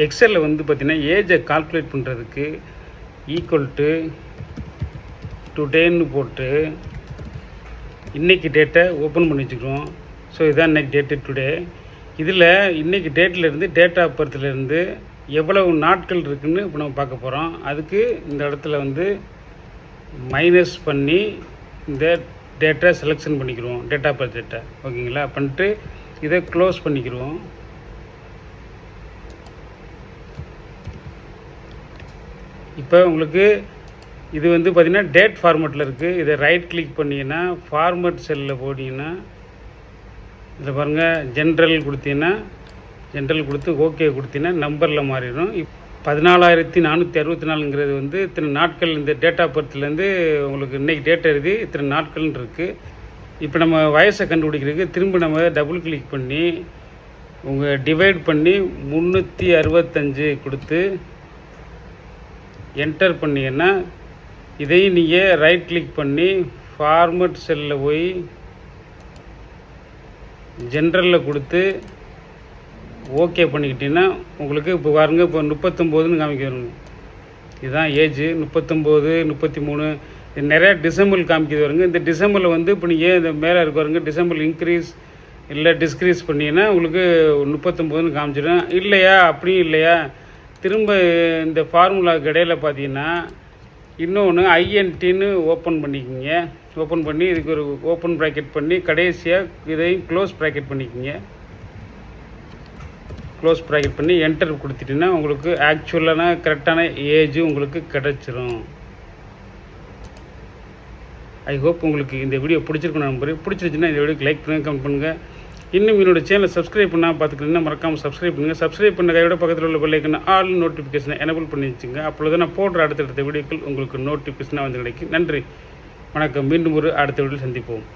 எக்ஸலில் வந்து பார்த்திங்கன்னா ஏஜை கால்குலேட் பண்ணுறதுக்கு ஈக்குவல் டு டுடேன்னு போட்டு இன்றைக்கி டேட்டை ஓப்பன் பண்ணி வச்சுக்கிறோம். ஸோ இதுதான் இன்றைக்கி டேட்டு டுடே. இதில் இன்றைக்கி டேட்டிலேருந்து டேட் ஆஃப் பர்த்லேருந்து எவ்வளவு நாட்கள் இருக்குதுன்னு இப்போ நம்ம பார்க்க போகிறோம். அதுக்கு இந்த இடத்துல வந்து மைனஸ் பண்ணி இந்த டேட்டா செலெக்ஷன் பண்ணிக்கிடுவோம், டேட் ஆஃப் பர்த் டேட்டா. ஓகேங்களா? பண்ணிட்டு இதை க்ளோஸ் பண்ணிக்கிடுவோம். இப்போ உங்களுக்கு இது வந்து பார்த்திங்கன்னா டேட் ஃபார்மேட்டில் இருக்குது. இதை ரைட் கிளிக் பண்ணிங்கன்னா ஃபார்மேட் செல்லில் போட்டிங்கன்னா இதில் பாருங்கள் ஜென்ரல் கொடுத்தீங்கன்னா ஜென்ரல் கொடுத்து ஓகே கொடுத்தீங்கன்னா நம்பரில் மாறிடும். 14,464ங்கிறது வந்து இத்தனை நாட்கள் இந்த டேட் ஆஃப் பர்த்லேருந்து உங்களுக்கு இன்றைக்கி டேட் எழுதி இத்தனை நாட்கள்னு இருக்குது. இப்போ நம்ம வயசை கண்டுபிடிக்கிறதுக்கு திரும்ப நம்ம டபுள் கிளிக் பண்ணி உங்கள் டிவைட் பண்ணி 365 கொடுத்து என்டர் பண்ணிங்கன்னா இதையும் நீங்கள் ரைட் கிளிக் பண்ணி ஃபார்மேட் செல்லில் போய் ஜென்ரலில் கொடுத்து ஓகே பண்ணிக்கிட்டிங்கன்னா உங்களுக்கு இப்போ பாருங்க, இப்போ 39ன்னு காமிக்கிறோங்க. இதுதான் ஏஜ் 39, 33. இது நிறையா டிசம்பிள் காமிக்கிறது வருங்க. இந்த டிசம்பிளில் வந்து இப்போ நீங்கள் இந்த மேலே இருக்க வருங்க டிசம்பிள் இன்க்ரீஸ் இல்லை டிஸ்க்ரீஸ் பண்ணிங்கன்னா உங்களுக்கு 39ன்னு காமிச்சிடும். இல்லையா அப்படியும் இல்லையா திரும்ப இந்த ஃபார்முலாவுக்கு இடையில் பார்த்தீங்கன்னா இன்னொன்று ஐஎன்டின்னு ஓப்பன் பண்ணிக்கோங்க. ஓப்பன் பண்ணி இதுக்கு ஒரு ஓப்பன் ப்ராக்கெட் பண்ணி கடைசியாக இதையும் க்ளோஸ் ப்ராக்கெட் பண்ணிக்கோங்க. க்ளோஸ் ப்ராக்கெட் பண்ணி என்டர் கொடுத்துட்டிங்கன்னா உங்களுக்கு ஆக்சுவலான கரெக்டான ஏஜ் உங்களுக்கு கிடச்சிரும். ஐ ஹோப் உங்களுக்கு இந்த வீடியோ பிடிச்சிருக்கணும் நம்பர். பிடிச்சிருச்சுன்னா இந்த வீடியோக்கு லைக் பண்ணுங்கள், கமெண்ட் பண்ணுங்கள். இன்னும் என்னோட சேனலை சப்ஸ்கிரைப் பண்ணால் பார்த்துக்கிட்டீங்கன்னா மறக்காமல் சப்ஸ்கிரைப் பண்ணுங்கள். சப்ஸ்கிரைப் பண்ண கையோட பக்கத்தில் உள்ள பெல் ஐக்கான ஆல் நோட்டிஃபிகேஷனை எனபிள் பண்ணி வச்சுங்க. அப்பொழுது நான் போடுற அடுத்தடுத்த வீடியோக்கள் உங்களுக்கு நோட்டிஃபிகேஷனாக வந்து கிடைக்கும். நன்றி, வணக்கம். மீண்டும் ஒரு அடுத்த வீடியோவில் சந்திப்போம்.